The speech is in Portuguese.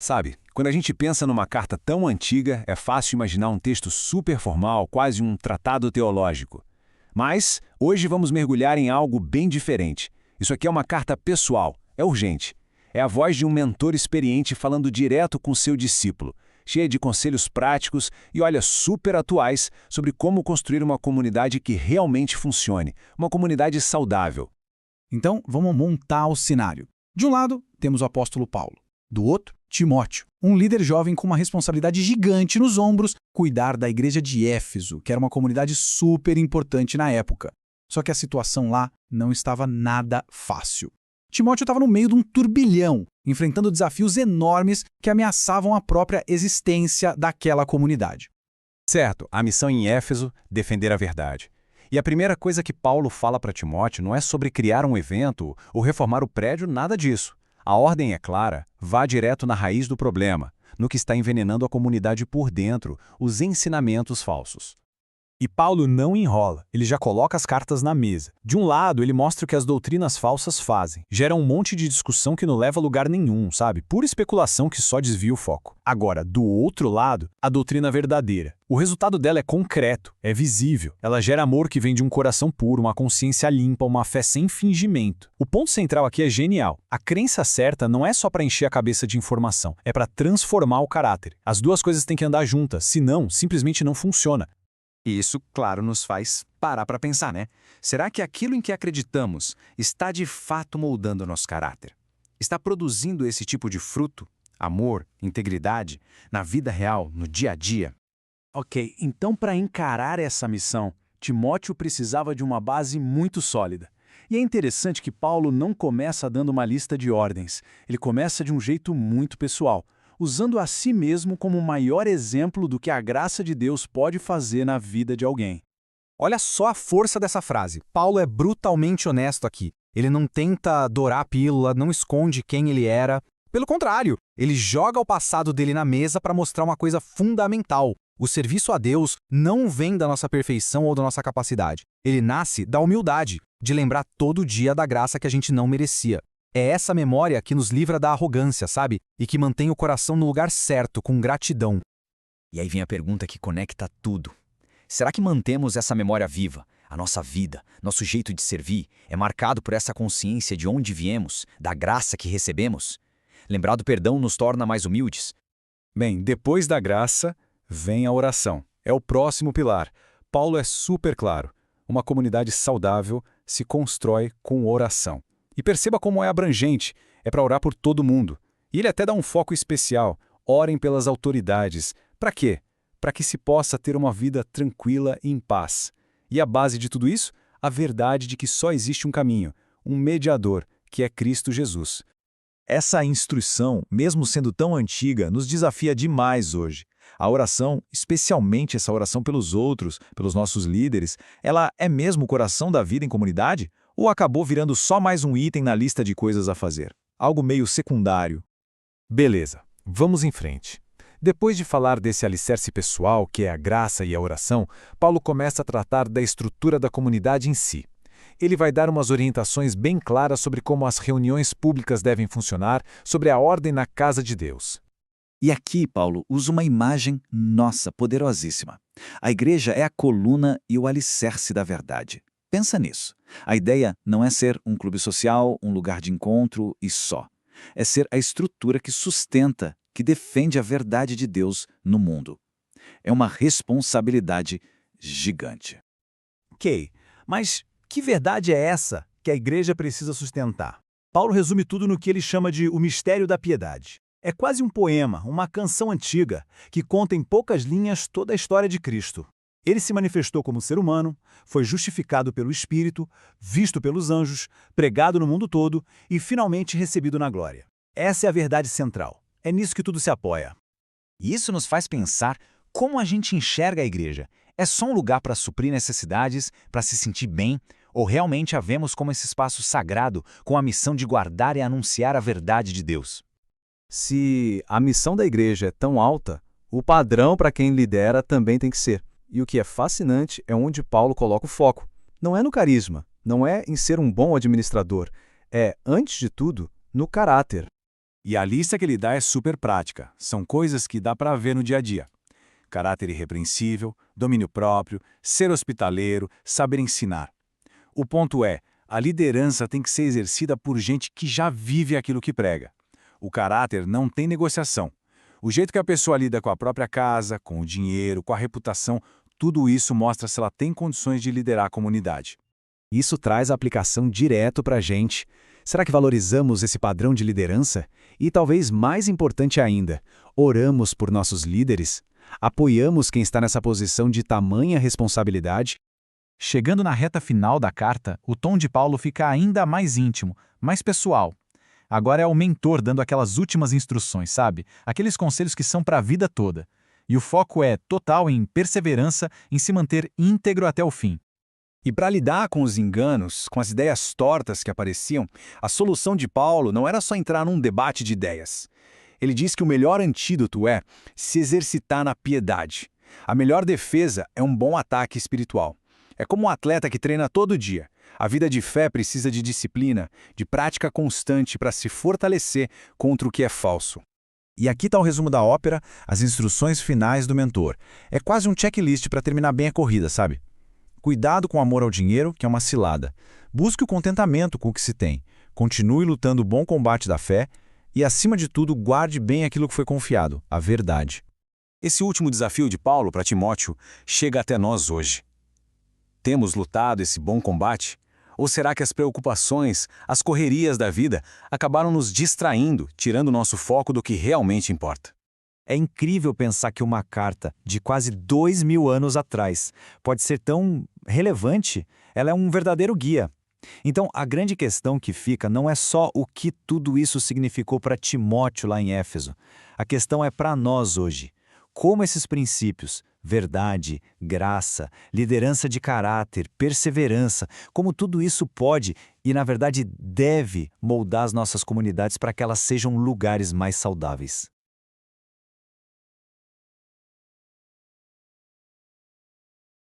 Sabe, quando a gente pensa numa carta tão antiga, é fácil imaginar um texto super formal, quase um tratado teológico. Mas, hoje vamos mergulhar em algo bem diferente. Isso aqui é uma carta pessoal, é urgente. É a voz de um mentor experiente falando direto com seu discípulo, cheia de conselhos práticos e, olha, super atuais sobre como construir uma comunidade que realmente funcione, uma comunidade saudável. Então, vamos montar o cenário. De um lado, temos o apóstolo Paulo. Do outro, Timóteo, um líder jovem com uma responsabilidade gigante nos ombros, cuidar da igreja de Éfeso, que era uma comunidade super importante na época. Só que a situação lá não estava nada fácil. Timóteo estava no meio de um turbilhão, enfrentando desafios enormes que ameaçavam a própria existência daquela comunidade. Certo, a missão em Éfeso, defender a verdade. E a primeira coisa que Paulo fala para Timóteo não é sobre criar um evento ou reformar o prédio, nada disso. A ordem é clara, vá direto na raiz do problema, no que está envenenando a comunidade por dentro, os ensinamentos falsos. E Paulo não enrola, ele já coloca as cartas na mesa. De um lado, ele mostra o que as doutrinas falsas fazem. Gera um monte de discussão que não leva a lugar nenhum, sabe? Pura especulação que só desvia o foco. Agora, do outro lado, a doutrina verdadeira. O resultado dela é concreto, é visível. Ela gera amor que vem de um coração puro, uma consciência limpa, uma fé sem fingimento. O ponto central aqui é genial. A crença certa não é só para encher a cabeça de informação, é para transformar o caráter. As duas coisas têm que andar juntas, senão, simplesmente não funciona. E isso, claro, nos faz parar para pensar, né? Será que aquilo em que acreditamos está de fato moldando o nosso caráter? Está produzindo esse tipo de fruto, amor, integridade, na vida real, no dia a dia? Ok, então para encarar essa missão, Timóteo precisava de uma base muito sólida. E é interessante que Paulo não começa dando uma lista de ordens, ele começa de um jeito muito pessoal, usando a si mesmo como o maior exemplo do que a graça de Deus pode fazer na vida de alguém. Olha só a força dessa frase. Paulo é brutalmente honesto aqui. Ele não tenta dourar a pílula, não esconde quem ele era. Pelo contrário, ele joga o passado dele na mesa para mostrar uma coisa fundamental. O serviço a Deus não vem da nossa perfeição ou da nossa capacidade. Ele nasce da humildade, de lembrar todo dia da graça que a gente não merecia. É essa memória que nos livra da arrogância, sabe? E que mantém o coração no lugar certo, com gratidão. E aí vem a pergunta que conecta tudo. Será que mantemos essa memória viva? A nossa vida, nosso jeito de servir, é marcado por essa consciência de onde viemos, da graça que recebemos? Lembrar do perdão nos torna mais humildes? Bem, depois da graça, vem a oração. É o próximo pilar. Paulo é super claro. Uma comunidade saudável se constrói com oração. E perceba como é abrangente, é para orar por todo mundo. E ele até dá um foco especial, orem pelas autoridades. Para quê? Para que se possa ter uma vida tranquila e em paz. E a base de tudo isso? A verdade de que só existe um caminho, um mediador, que é Cristo Jesus. Essa instrução, mesmo sendo tão antiga, nos desafia demais hoje. A oração, especialmente essa oração pelos outros, pelos nossos líderes, ela é mesmo o coração da vida em comunidade? Ou acabou virando só mais um item na lista de coisas a fazer? Algo meio secundário. Beleza, vamos em frente. Depois de falar desse alicerce pessoal, que é a graça e a oração, Paulo começa a tratar da estrutura da comunidade em si. Ele vai dar umas orientações bem claras sobre como as reuniões públicas devem funcionar, sobre a ordem na casa de Deus. E aqui, Paulo, usa uma imagem, nossa, poderosíssima. A igreja é a coluna e o alicerce da verdade. Pensa nisso. A ideia não é ser um clube social, um lugar de encontro e só. É ser a estrutura que sustenta, que defende a verdade de Deus no mundo. É uma responsabilidade gigante. Ok, mas que verdade é essa que a igreja precisa sustentar? Paulo resume tudo no que ele chama de o mistério da piedade. É quase um poema, uma canção antiga, que conta em poucas linhas toda a história de Cristo. Ele se manifestou como ser humano, foi justificado pelo Espírito, visto pelos anjos, pregado no mundo todo e finalmente recebido na glória. Essa é a verdade central. É nisso que tudo se apoia. E isso nos faz pensar como a gente enxerga a igreja. É só um lugar para suprir necessidades, para se sentir bem, ou realmente a vemos como esse espaço sagrado com a missão de guardar e anunciar a verdade de Deus? Se a missão da igreja é tão alta, o padrão para quem lidera também tem que ser. E o que é fascinante é onde Paulo coloca o foco. Não é no carisma, não é em ser um bom administrador. É, antes de tudo, no caráter. E a lista que ele dá é super prática. São coisas que dá para ver no dia a dia. Caráter irrepreensível, domínio próprio, ser hospitaleiro, saber ensinar. O ponto é, a liderança tem que ser exercida por gente que já vive aquilo que prega. O caráter não tem negociação. O jeito que a pessoa lida com a própria casa, com o dinheiro, com a reputação, tudo isso mostra se ela tem condições de liderar a comunidade. Isso traz a aplicação direto para a gente. Será que valorizamos esse padrão de liderança? E talvez mais importante ainda, oramos por nossos líderes? Apoiamos quem está nessa posição de tamanha responsabilidade? Chegando na reta final da carta, o tom de Paulo fica ainda mais íntimo, mais pessoal. Agora é o mentor dando aquelas últimas instruções, sabe? Aqueles conselhos que são para a vida toda. E o foco é total em perseverança, em se manter íntegro até o fim. E para lidar com os enganos, com as ideias tortas que apareciam, a solução de Paulo não era só entrar num debate de ideias. Ele diz que o melhor antídoto é se exercitar na piedade. A melhor defesa é um bom ataque espiritual. É como um atleta que treina todo dia. A vida de fé precisa de disciplina, de prática constante para se fortalecer contra o que é falso. E aqui está o resumo da ópera, as instruções finais do mentor. É quase um checklist para terminar bem a corrida, sabe? Cuidado com o amor ao dinheiro, que é uma cilada. Busque o contentamento com o que se tem. Continue lutando o bom combate da fé e, acima de tudo, guarde bem aquilo que foi confiado, a verdade. Esse último desafio de Paulo para Timóteo chega até nós hoje. Temos lutado esse bom combate? Ou será que as preocupações, as correrias da vida acabaram nos distraindo, tirando nosso foco do que realmente importa? É incrível pensar que uma carta de quase 2000 anos atrás pode ser tão relevante. Ela é um verdadeiro guia. Então, a grande questão que fica não é só o que tudo isso significou para Timóteo lá em Éfeso. A questão é para nós hoje. Como esses princípios, verdade, graça, liderança de caráter, perseverança, como tudo isso pode e, na verdade, deve moldar as nossas comunidades para que elas sejam lugares mais saudáveis.